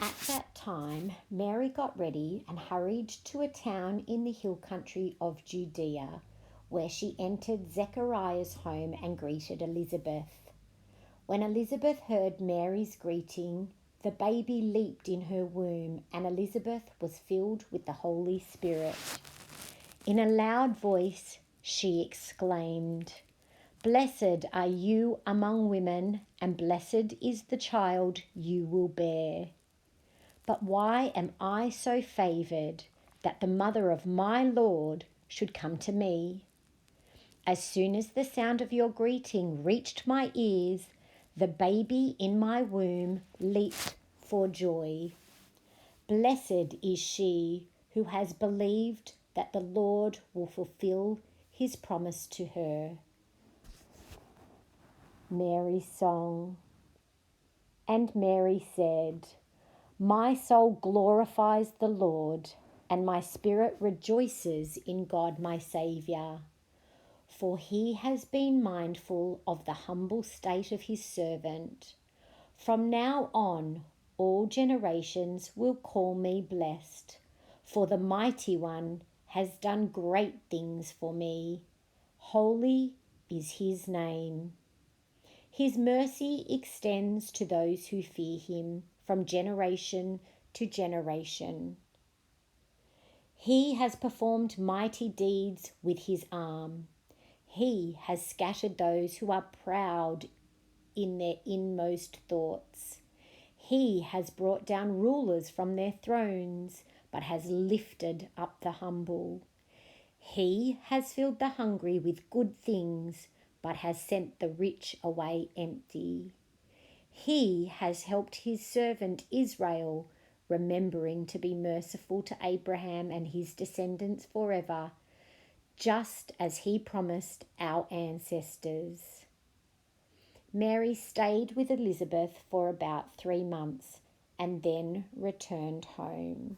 At that time, Mary got ready and hurried to a town in the hill country of Judea, where she entered Zechariah's home and greeted Elizabeth. When Elizabeth heard Mary's greeting, the baby leaped in her womb, and Elizabeth was filled with the Holy Spirit. In a loud voice, she exclaimed, "Blessed are you among women, and blessed is the child you will bear. But why am I so favoured that the mother of my Lord should come to me? As soon as the sound of your greeting reached my ears, the baby in my womb leaped for joy. Blessed is she who has believed that the Lord will fulfill his promise to her." Mary's Song. And Mary said, "My soul glorifies the Lord, and my spirit rejoices in God my Saviour. For he has been mindful of the humble state of his servant. From now on, all generations will call me blessed, for the Mighty One has done great things for me. Holy is his name. His mercy extends to those who fear him from generation to generation. He has performed mighty deeds with his arm. He has scattered those who are proud in their inmost thoughts. He has brought down rulers from their thrones, but has lifted up the humble. He has filled the hungry with good things, but has sent the rich away empty. He has helped his servant Israel, remembering to be merciful to Abraham and his descendants forever, just as he promised our ancestors." Mary stayed with Elizabeth for about 3 months and then returned home.